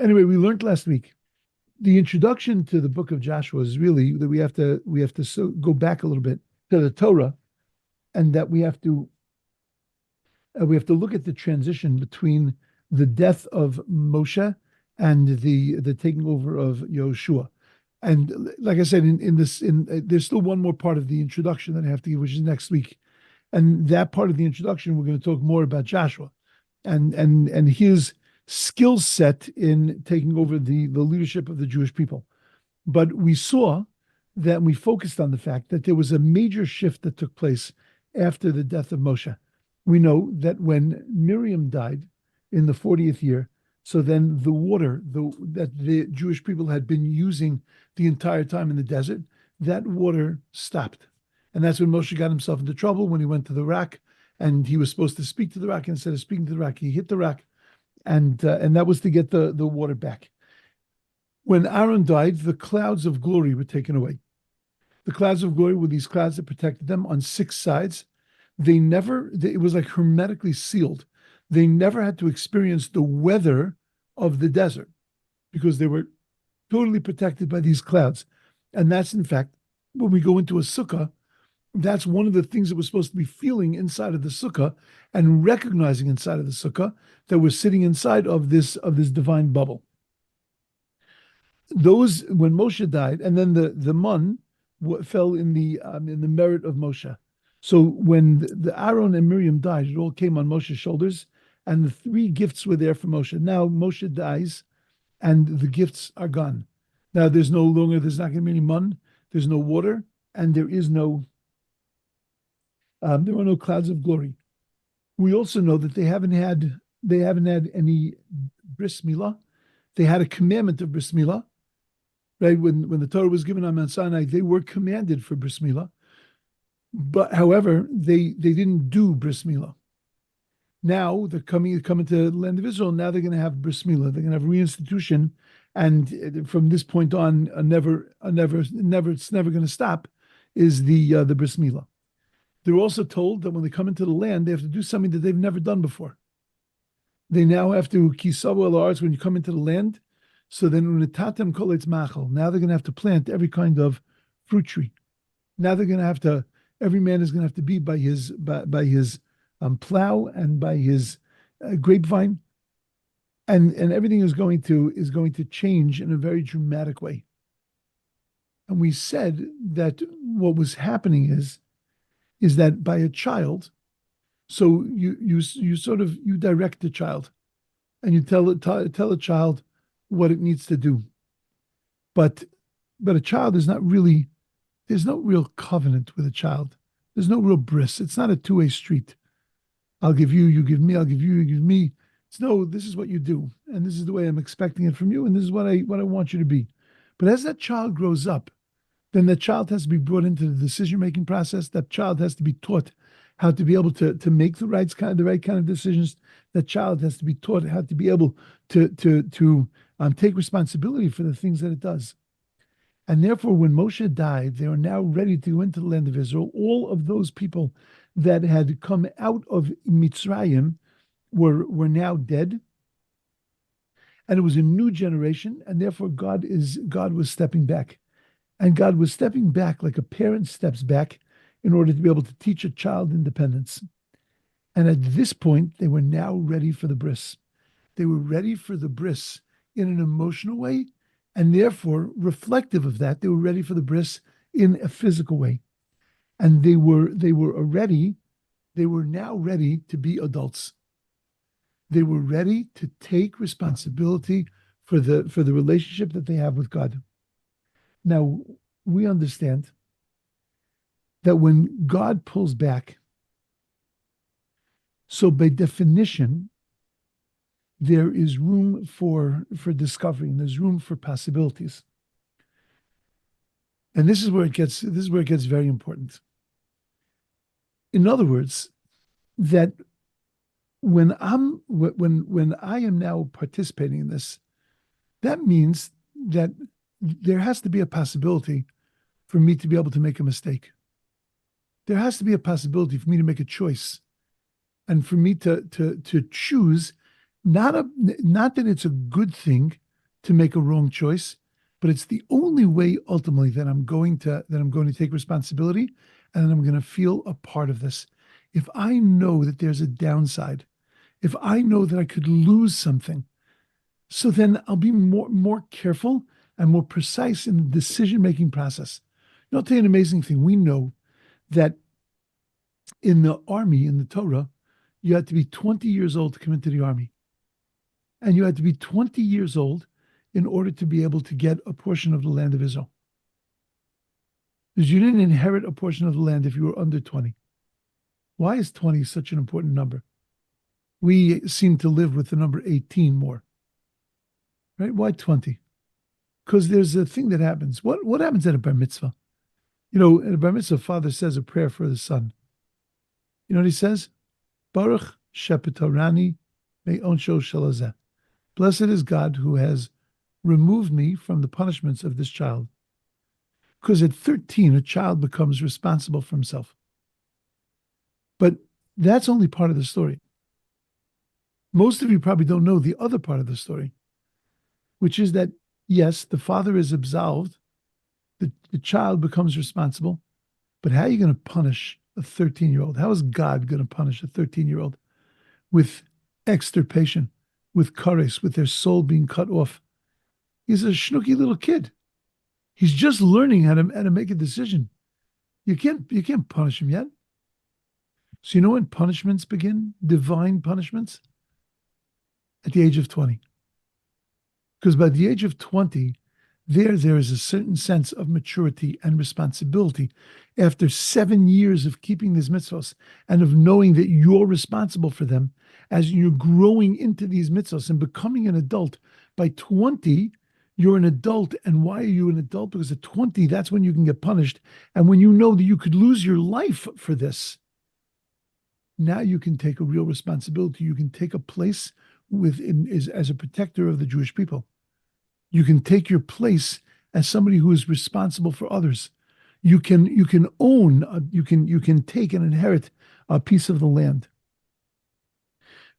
Anyway, we learned last week the introduction to the book of Joshua is really that we have to go back a little bit to the Torah, and that we have to look at the transition between the death of Moshe and the taking over of Yehoshua. And like I said, there's still one more part of the introduction that I have to give, which is next week. And that part of the introduction, we're going to talk more about Joshua and his skill set in taking over the leadership of the Jewish people. But we saw that we focused on the fact that there was a major shift that took place after the death of Moshe. We know that when Miriam died in the 40th year, so then the water that the Jewish people had been using the entire time in the desert, that water stopped. And that's when Moshe got himself into trouble when he went to the rock, and he was supposed to speak to the rock. Instead of speaking to the rock, he hit the rock, and that was to get the water back. When Aaron died, the clouds of glory were taken away. The clouds of glory were these clouds that protected them on 6 sides. It was like hermetically sealed. They never had to experience the weather of the desert because they were totally protected by these clouds. And that's, in fact, when we go into a sukkah, that's one of the things that we're supposed to be feeling inside of the sukkah and recognizing inside of the sukkah that we're sitting inside of this divine bubble. Those, when Moshe died, and then the mun fell in the merit of Moshe. So when the Aaron and Miriam died, it all came on Moshe's shoulders, and the 3 gifts were there for Moshe. Now Moshe dies, and the gifts are gone. Now there's not going to be any mun, there's no water, and there are no clouds of glory. We also know that they haven't had any bris milah. They had a commandment of bris milah, right? When the Torah was given on Mount Sinai, they were commanded for bris milah. But however, they didn't do bris milah. Now they're coming to the land of Israel. Now they're going to have bris milah. They're going to have reinstitution, and from this point on, it's never going to stop. Is the bris milah? They're also told that when they come into the land, they have to do something that they've never done before. They now have to kisavu el haaretz when you come into the land. So then, unitatem kol eitz machal. Now they're going to have to plant every kind of fruit tree. Now they're going to have to. Every man is going to have to be by his plow and by his grapevine, and everything is going to change in a very dramatic way. And we said that what was happening is that by a child, so you direct the child, and you tell a child what it needs to do, but a child is not really. There's no real covenant with a child. There's no real bris. It's not a 2-way street. I'll give you, you give me, I'll give you, you give me. It's no, this is what you do, and this is the way I'm expecting it from you, and this is what I want you to be. But as that child grows up, then that child has to be brought into the decision-making process. That child has to be taught how to be able to make the right kind of decisions. That child has to be taught how to be able to take responsibility for the things that it does. And therefore, when Moshe died, they are now ready to go into the land of Israel. All of those people that had come out of Mitzrayim were now dead. And it was a new generation, and therefore God was stepping back. And God was stepping back like a parent steps back in order to be able to teach a child independence. And at this point, they were now ready for the bris. They were ready for the bris in an emotional way, and therefore, reflective of that, they were ready for the bris in a physical way. And they were now ready to be adults. They were ready to take responsibility for the relationship that they have with God. Now, we understand that when God pulls back, so by definition, there is room for discovery, and there's room for possibilities. And this is where it gets very important. In other words, that when I am now participating in this, that means that there has to be a possibility for me to be able to make a mistake. There has to be a possibility for me to make a choice, and for me to choose not that it's a good thing, to make a wrong choice, but it's the only way ultimately that I'm going to take responsibility and I'm going to feel a part of this. If I know that there's a downside, if I know that I could lose something, so then I'll be more careful and more precise in the decision-making process. You know, I'll tell you an amazing thing. We know that in the army, in the Torah, you had to be 20 years old to come into the army. And you had to be 20 years old in order to be able to get a portion of the land of Israel. Because you didn't inherit a portion of the land if you were under 20. Why is 20 such an important number? We seem to live with the number 18 more. Right? Why 20? Because there's a thing that happens. What happens at a bar mitzvah? You know, at a bar mitzvah, father says a prayer for the son. You know what he says? Baruch shepetorani me'onsho shalazeh. Blessed is God who has removed me from the punishments of this child. Because at 13, a child becomes responsible for himself. But that's only part of the story. Most of you probably don't know the other part of the story, which is that, yes, the father is absolved, the child becomes responsible, but how are you going to punish a 13-year-old? How is God going to punish a 13-year-old? With extirpation, with kares, with their soul being cut off. He's a schnooky little kid. He's just learning how to make a decision. You can't punish him yet. So you know when punishments begin? Divine punishments? At the age of 20. Because by the age of 20, there is a certain sense of maturity and responsibility after 7 years of keeping these mitzvahs and of knowing that you're responsible for them as you're growing into these mitzvahs and becoming an adult. By 20, you're an adult. And why are you an adult? Because at 20, that's when you can get punished. And when you know that you could lose your life for this, now you can take a real responsibility. You can take a place as a protector of the Jewish people. You can take your place as somebody who is responsible for others. You can own, you can take and inherit a piece of the land.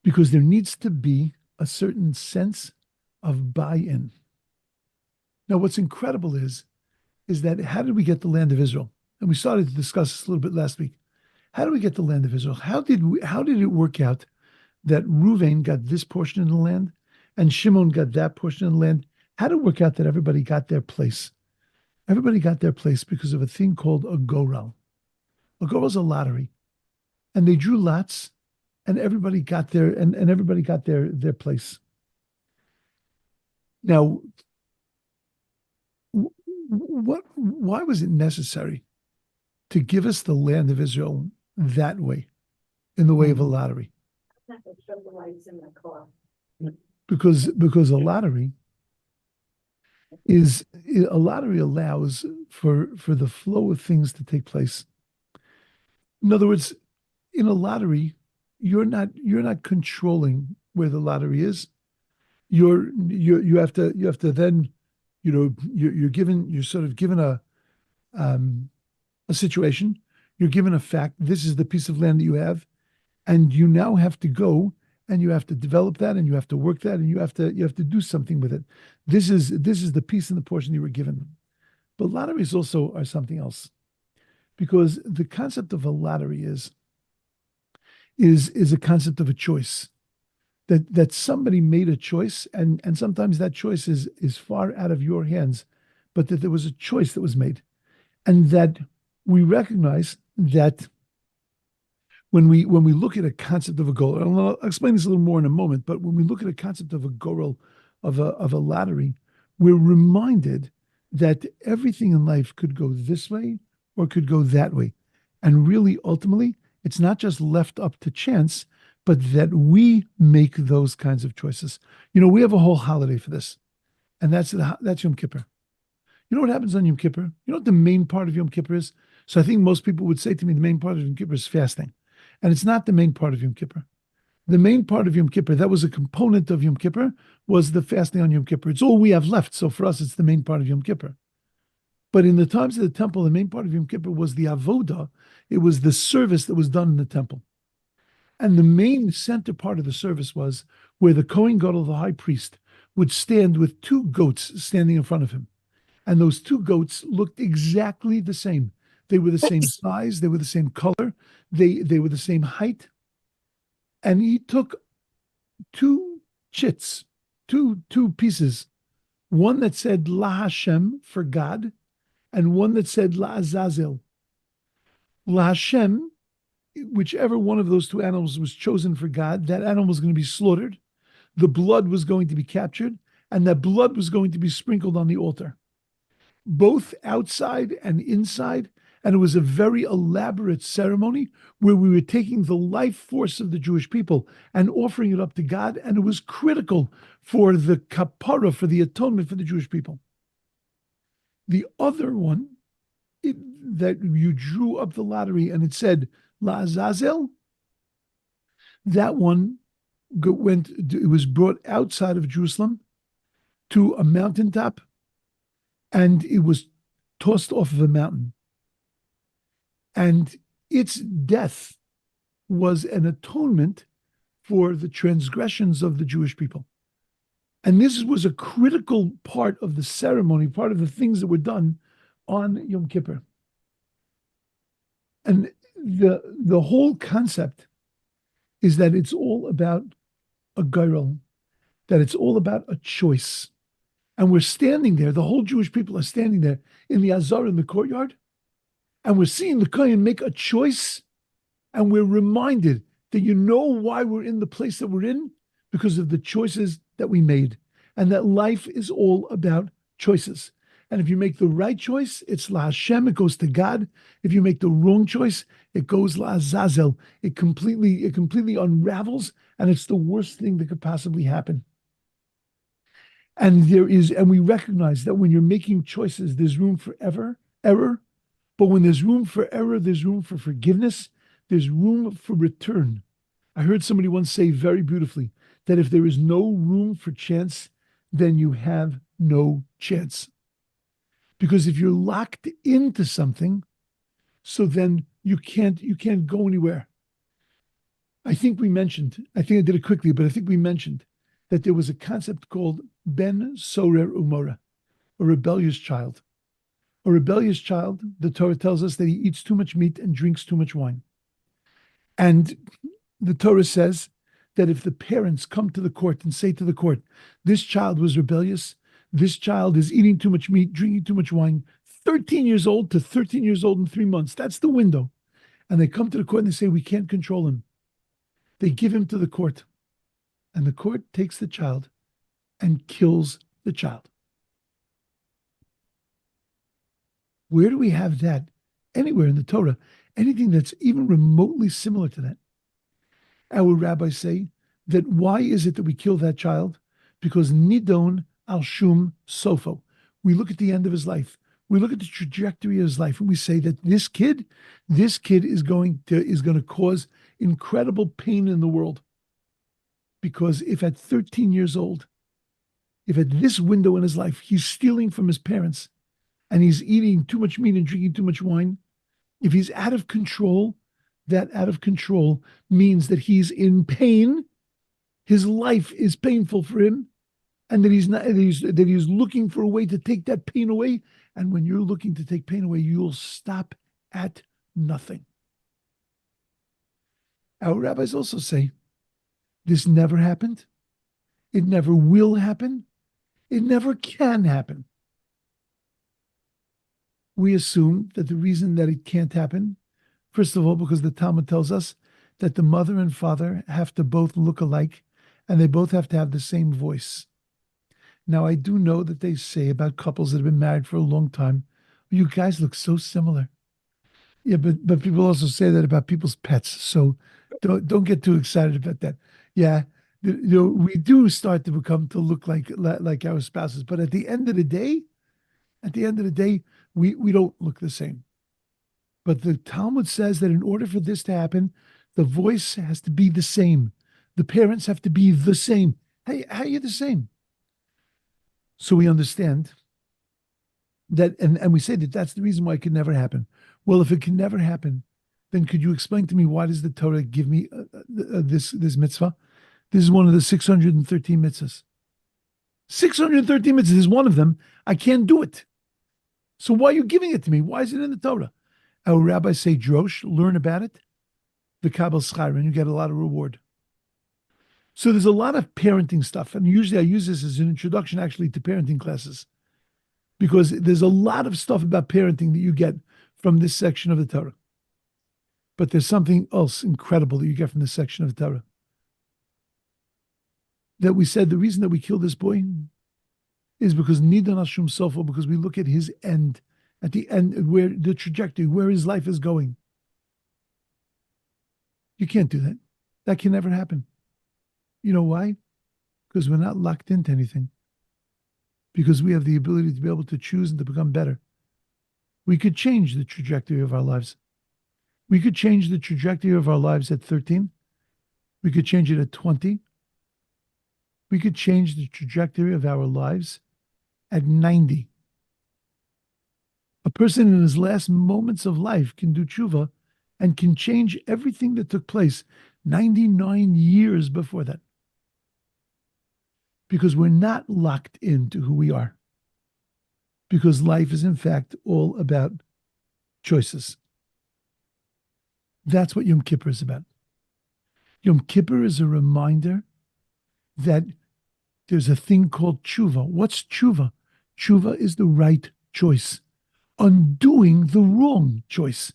Because there needs to be a certain sense of buy-in. Now, what's incredible is that how did we get the land of Israel? And we started to discuss this a little bit last week. How did we get the land of Israel? How did it work out that Reuven got this portion of the land and Shimon got that portion of the land? How did it work out that everybody got their place? Everybody got their place because of a thing called a Goral. A Goral is a lottery. And they drew lots and everybody got their everybody got their place. Now, why was it necessary to give us the land of Israel that way, in the way of a lottery? Because a lottery allows for the flow of things to take place. In other words, in a lottery, you're not controlling where the lottery is. You have to then, you're sort of given a situation. You're given a fact. This is the piece of land that you have, and you now have to go and you have to develop that, and you have to work that, and you have to do something with it. This is the piece and the portion you were given. But lotteries also are something else, because the concept of a lottery is a concept of a choice. That somebody made a choice, and sometimes that choice is far out of your hands, but that there was a choice that was made, and that we recognize that when we look at a concept of a goal, and I'll explain this a little more in a moment, but when we look at a concept of a goal, of a lottery, we're reminded that everything in life could go this way or could go that way, and really ultimately it's not just left up to chance, but that we make those kinds of choices. We have a whole holiday for this, and that's Yom Kippur. You know what happens on Yom Kippur? You know what the main part of Yom Kippur is? So I think most people would say to me the main part of Yom Kippur is fasting. And it's not the main part of Yom Kippur. The main part of Yom Kippur, that was a component of Yom Kippur, was the fasting on Yom Kippur. It's all we have left. So for us, it's the main part of Yom Kippur. But in the times of the temple, the main part of Yom Kippur was the avodah. It was the service that was done in the temple. And the main center part of the service was where the Kohen Gadol, the high priest, would stand with two goats standing in front of him. And those two goats looked exactly the same. They were the same size, they were the same color, they were the same height. And he took two chits, two pieces, one that said La Hashem for God, and one that said La Azazel. La Hashem, whichever one of those two animals was chosen for God, that animal was going to be slaughtered. The blood was going to be captured, and that blood was going to be sprinkled on the altar, both outside and inside. And it was a very elaborate ceremony where we were taking the life force of the Jewish people and offering it up to God. And it was critical for the kapara, for the atonement for the Jewish people. The other one, that you drew up the lottery and it said La Azazel, that one it was brought outside of Jerusalem to a mountaintop, and it was tossed off of a mountain. And its death was an atonement for the transgressions of the Jewish people. And this was a critical part of the ceremony, part of the things that were done on Yom Kippur. And the whole concept is that it's all about a Goral, that it's all about a choice. And we're standing there, the whole Jewish people are standing there in the Azar, in the courtyard, and we're seeing the Kohen make a choice, and we're reminded that you know why we're in the place that we're in? Because of the choices that we made, and that life is all about choices. And if you make the right choice, it's La Hashem, it goes to God. If you make the wrong choice, it goes La Azazel. It completely unravels, and it's the worst thing that could possibly happen. And we recognize that when you're making choices, there's room for error. But when there's room for error, there's room for forgiveness, there's room for return. I heard somebody once say very beautifully that if there is no room for chance, then you have no chance. Because if you're locked into something, so then you can't go anywhere. I think I did it quickly, but I think we mentioned that there was a concept called Ben Sorer Umora, a rebellious child. A rebellious child, the Torah tells us that he eats too much meat and drinks too much wine. And the Torah says that if the parents come to the court and say to the court, this child was rebellious, this child is eating too much meat, drinking too much wine, 13 years old to 13 years old in 3 months, that's the window. And they come to the court and they say, we can't control him. They give him to the court. And the court takes the child and kills the child. Where do we have that? Anywhere in the Torah, anything that's even remotely similar to that. Our rabbis say that why is it that we kill that child? Because nidon al shum sofo. We look at the end of his life. We look at the trajectory of his life, and we say that this kid is going to cause incredible pain in the world. Because if at 13 years old, if at this window in his life, he's stealing from his parents, and he's eating too much meat and drinking too much wine, if he's out of control, that out of control means that he's in pain. His life is painful for him, and that he's looking for a way to take that pain away. And when you're looking to take pain away, you'll stop at nothing. Our rabbis also say, this never happened. It never will happen. It never can happen. We assume that the reason that it can't happen, first of all, because the Talmud tells us that the mother and father have to both look alike, and they both have to have the same voice. Now, I do know that they say about couples that have been married for a long time, you guys look so similar. Yeah, but people also say that about people's pets, so don't get too excited about that. Yeah, we do start to look like our spouses, but at the end of the day, we don't look the same. But the Talmud says that in order for this to happen, the voice has to be the same. The parents have to be the same. Hey, how are you the same? So we understand that, and we say that that's the reason why it could never happen. Well, if it can never happen, then could you explain to me why does the Torah give me this mitzvah? This is one of the 613 mitzvahs. 613 mitzvahs is one of them. I can't do it. So why are you giving it to me? Why is it in the Torah? Our rabbis say, Drosh, learn about it, the Kabbalah Schar, and you get a lot of reward. So there's a lot of parenting stuff. And usually I use this as an introduction actually to parenting classes, because there's a lot of stuff about parenting that you get from this section of the Torah. But there's something else incredible that you get from this section of the Torah. That we said the reason that we killed this boy is because Nidan Hashum Sofa, because we look at his end, at the end, where the trajectory, where his life is going. You can't do that. That can never happen. You know why? Because we're not locked into anything. Because we have the ability to be able to choose and to become better. We could change the trajectory of our lives. We could change the trajectory of our lives at 13. We could change it at 20. We could change the trajectory of our lives at 90. A person in his last moments of life can do tshuva and can change everything that took place 99 years before that. Because we're not locked into who we are. Because life is, in fact, all about choices. That's what Yom Kippur is about. Yom Kippur is a reminder that there's a thing called tshuva. What's tshuva? Tshuva is the right choice. Undoing the wrong choice.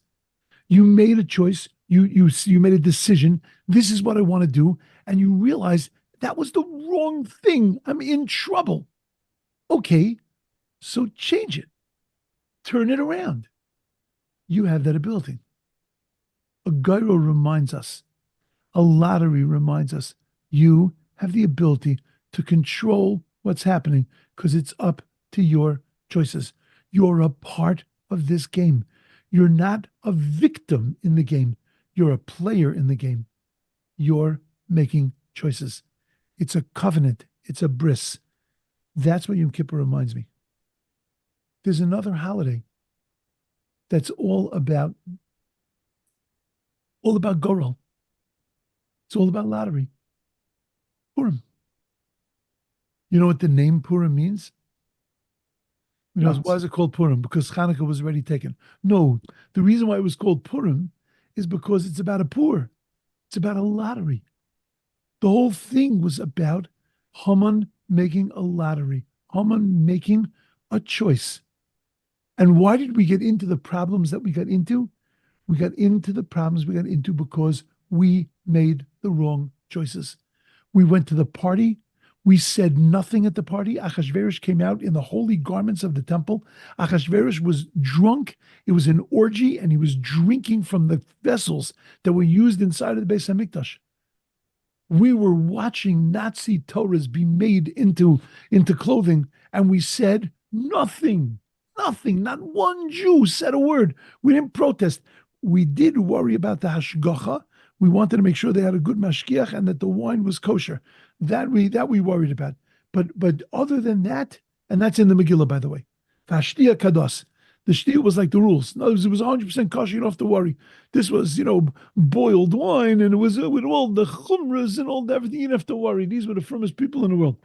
You made a choice. You made a decision. This is what I want to do. And you realize that was the wrong thing. I'm in trouble. Okay, so change it. Turn it around. You have that ability. A gyro reminds us. A lottery reminds us. You have the ability to control what's happening because it's up to your choices. You're a part of this game. You're not a victim in the game. You're a player in the game. You're making choices. It's a covenant. It's a bris. That's what Yom Kippur reminds me. There's another holiday that's all about Goral. It's all about lottery. Purim. You know what the name Purim means? You know, why is it called Purim? Because Hanukkah was already taken. No, the reason why it was called Purim is because it's about a pur. It's about a lottery. The whole thing was about Haman making a lottery, Haman making a choice. And why did we get into the problems that we got into? We got into the problems we got into because we made the wrong choices. We went to the party. We said nothing at the party. Achashverosh came out in the holy garments of the temple. Achashverosh was drunk. It was an orgy, and he was drinking from the vessels that were used inside of the Beis Hamikdash. We were watching Nazi Torahs be made into clothing, and we said nothing. Nothing. Not one Jew said a word. We didn't protest. We did worry about the hashgacha. We wanted to make sure they had a good mashgiach and that the wine was kosher. That we worried about. But other than that, and that's in the Megillah, by the way, Vashtia kados. The shtia was like the rules. In other words, it was 100% kosher. You don't have to worry. This was, boiled wine, and it was with all the chumras and all everything. You don't have to worry. These were the firmest people in the world.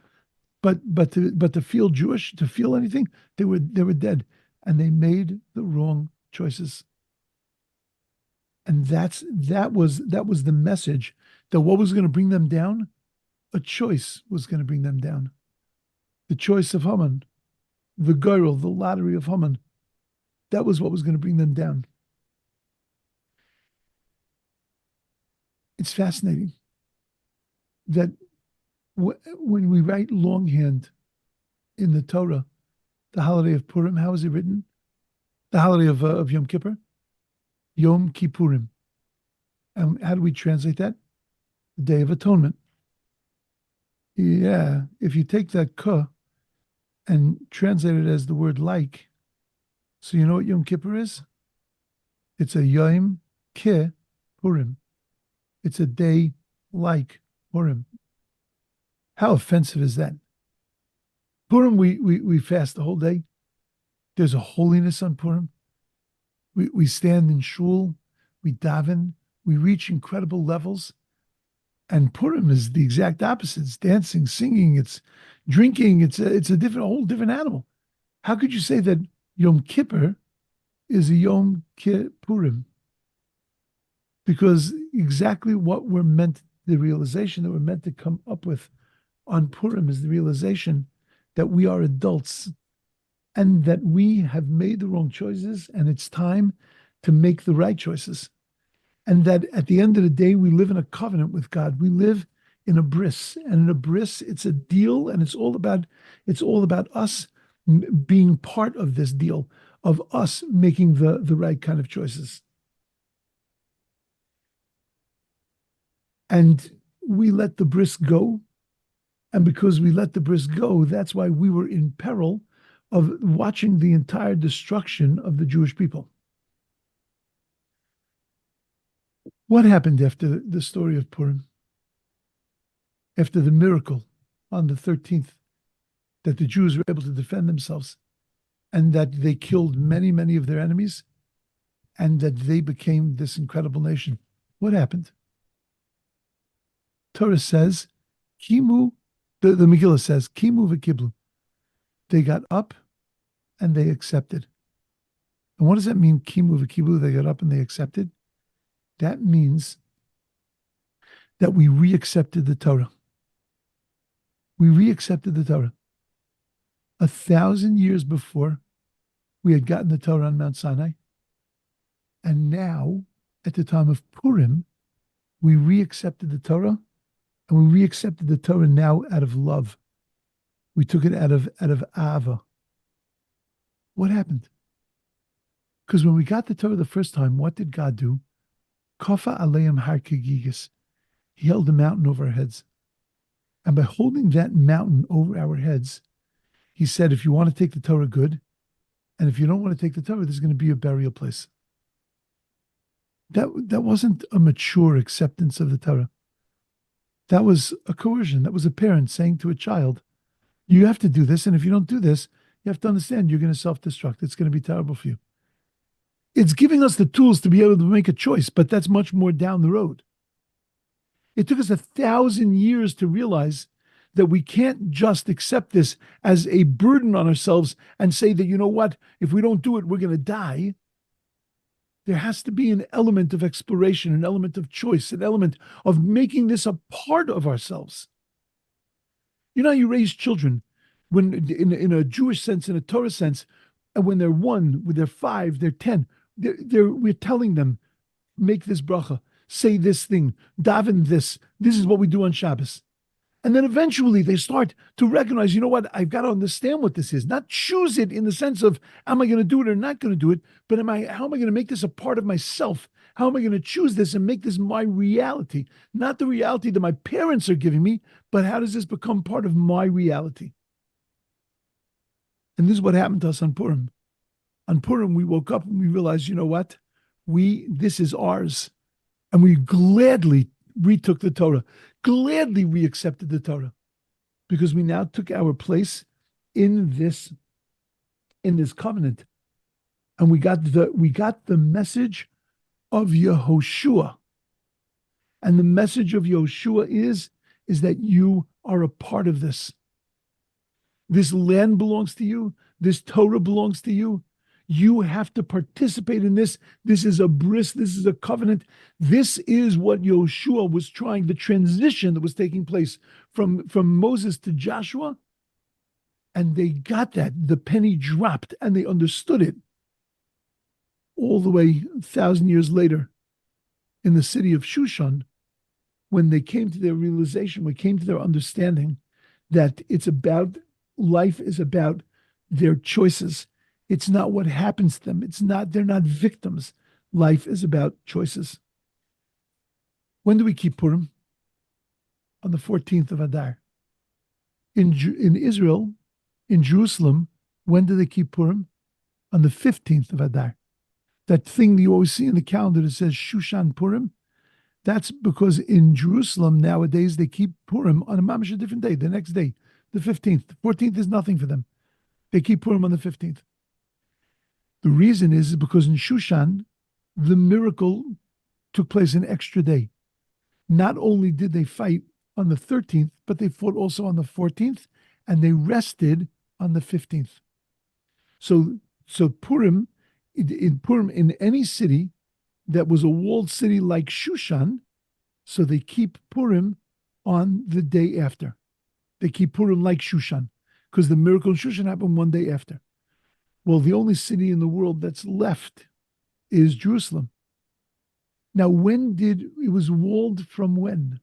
But to feel Jewish, to feel anything, they were dead, and they made the wrong choices. And that was the message, that what was going to bring them down? A choice was going to bring them down. The choice of Haman, the Goral, the lottery of Haman. That was what was going to bring them down. It's fascinating that when we write longhand in the Torah, the holiday of Purim, how is it written? The holiday of Yom Kippur? Yom Kippurim. And how do we translate that? The Day of Atonement. Yeah, if you take that ka and translate it as the word like, so you know what Yom Kippur is? It's a Yom Kippurim. It's a day like Purim. How offensive is that? Purim, we fast the whole day. There's a holiness on Purim. We stand in shul, we daven, we reach incredible levels. And Purim is the exact opposite. It's dancing, singing, it's drinking. It's a whole different animal. How could you say that Yom Kippur is a Yom Kippurim? Because exactly what we're meant, the realization that we're meant to come up with on Purim is the realization that we are adults and that we have made the wrong choices and it's time to make the right choices. And that at the end of the day, we live in a covenant with God. We live in a bris, and in a bris, it's a deal, and it's all about us being part of this deal, of us making the right kind of choices. And we let the bris go, and because we let the bris go, that's why we were in peril of watching the entire destruction of the Jewish people. What happened after the story of Purim? After the miracle on the 13th, that the Jews were able to defend themselves and that they killed many, many of their enemies and that they became this incredible nation. What happened? Torah says, Kimu, the Megillah says, Kimu v'kiblu. They got up and they accepted. And what does that mean, Kimu v'kiblu? They got up and they accepted? That means that we reaccepted the Torah. We reaccepted the Torah. 1,000 years before, we had gotten the Torah on Mount Sinai. And now, at the time of Purim, we reaccepted the Torah, and we reaccepted the Torah now out of love. We took it out of Ava. What happened? Because when we got the Torah the first time, what did God do? Kofa aleim har kegigis. He held a mountain over our heads. And by holding that mountain over our heads, he said, if you want to take the Torah, good. And if you don't want to take the Torah, there's going to be a burial place. That wasn't a mature acceptance of the Torah. That was a coercion. That was a parent saying to a child, you have to do this. And if you don't do this, you have to understand you're going to self-destruct. It's going to be terrible for you. It's giving us the tools to be able to make a choice, but that's much more down the road. It took us 1,000 years to realize that we can't just accept this as a burden on ourselves and say that, you know what, if we don't do it, we're going to die. There has to be an element of exploration, an element of choice, an element of making this a part of ourselves. You know how you raise children when, in a Jewish sense, in a Torah sense, and when they're 1, when they're 5, they're 10, we're telling them, make this bracha, say this thing, daven this. This is what we do on Shabbos. And then eventually they start to recognize, you know what, I've got to understand what this is. Not choose it in the sense of, am I going to do it or not going to do it? But how am I going to make this a part of myself? How am I going to choose this and make this my reality? Not the reality that my parents are giving me, but how does this become part of my reality? And this is what happened to us on Purim. On Purim, we woke up and we realized, you know what? This is ours. And we gladly retook the Torah, gladly reaccepted the Torah, because we now took our place in this covenant. And we got the message of Yehoshua. And the message of Yehoshua is that you are a part of this. This land belongs to you. This Torah belongs to you. You have to participate in this. This is a bris. This is a covenant. This is what Yehoshua was trying, the transition that was taking place from Moses to Joshua. And they got that. The penny dropped and they understood it. All the way 1,000 years later in the city of Shushan, when they came to their realization, when they came to their understanding that life is about their choices. It's not what happens to them. They're not victims. Life is about choices. When do we keep Purim? On the 14th of Adar. In Israel, in Jerusalem, when do they keep Purim? On the 15th of Adar. That thing that you always see in the calendar that says Shushan Purim, that's because in Jerusalem nowadays they keep Purim on a different day, the next day, the 15th. The 14th is nothing for them. They keep Purim on the 15th. The reason is because in Shushan, the miracle took place an extra day. Not only did they fight on the 13th, but they fought also on the 14th, and they rested on the 15th. So Purim, in any city that was a walled city like Shushan, so they keep Purim on the day after. They keep Purim like Shushan, because the miracle in Shushan happened one day after. Well, the only city in the world that's left is Jerusalem. Now, it was walled from when?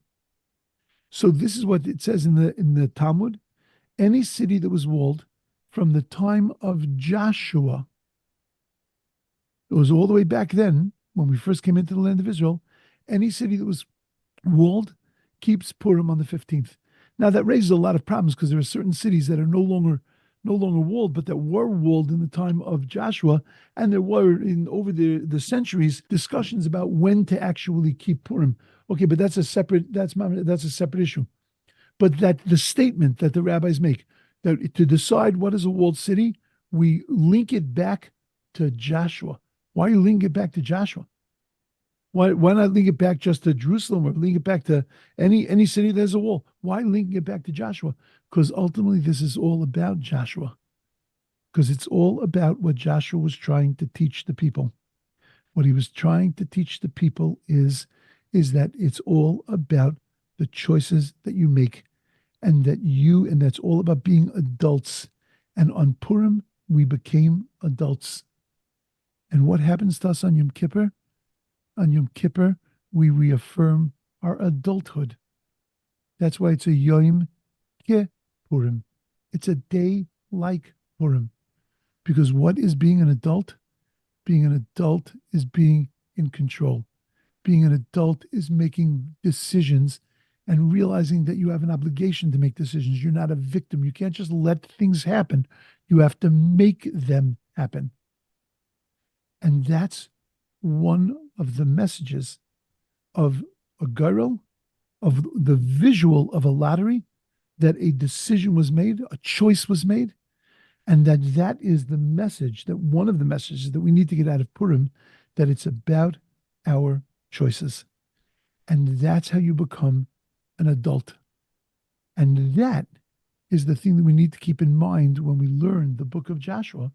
So this is what it says in the Talmud. Any city that was walled from the time of Joshua, it was all the way back then when we first came into the land of Israel. Any city that was walled keeps Purim on the 15th. Now that raises a lot of problems because there are certain cities that are no longer walled, but that were walled in the time of Joshua, and there were over the centuries discussions about when to actually keep Purim. Okay, but that's a separate issue. But that the statement that the rabbis make that to decide what is a walled city, we link it back to Joshua. Why are you linking it back to Joshua? Why not link it back just to Jerusalem or link it back to any city that has a wall? Why linking it back to Joshua? Because ultimately this is all about Joshua. Because it's all about what Joshua was trying to teach the people. What he was trying to teach the people is that it's all about the choices that you make, and that's all about being adults. And on Purim, we became adults. And what happens to us on Yom Kippur? On Yom Kippur, we reaffirm our adulthood. That's why it's a Yom Kippurim. It's a day like Purim. Because what is being an adult? Being an adult is being in control. Being an adult is making decisions and realizing that you have an obligation to make decisions. You're not a victim. You can't just let things happen. You have to make them happen. And that's one of the messages of a Goral, of the visual of a lottery, that a decision was made, a choice was made, and that is the message, that one of the messages that we need to get out of Purim, that it's about our choices. And that's how you become an adult. And that is the thing that we need to keep in mind when we learn the book of Joshua.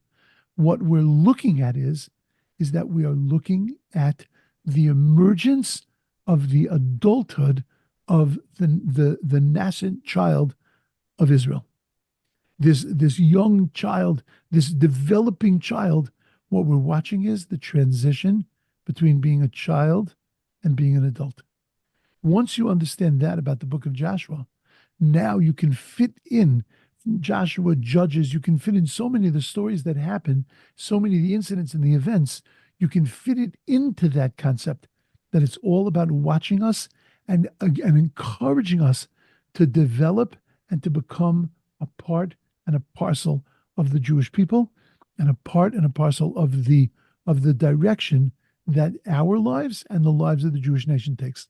What we're looking at is that we are looking at the emergence of the adulthood of the nascent child of Israel. This young child, this developing child, what we're watching is the transition between being a child and being an adult. Once you understand that about the book of Joshua, now you can fit in Joshua, Judges, you can fit in so many of the stories that happen, so many of the incidents and the events, you can fit it into that concept that it's all about watching us and encouraging us to develop and to become a part and a parcel of the Jewish people, and a part and a parcel of the direction that our lives and the lives of the Jewish nation takes.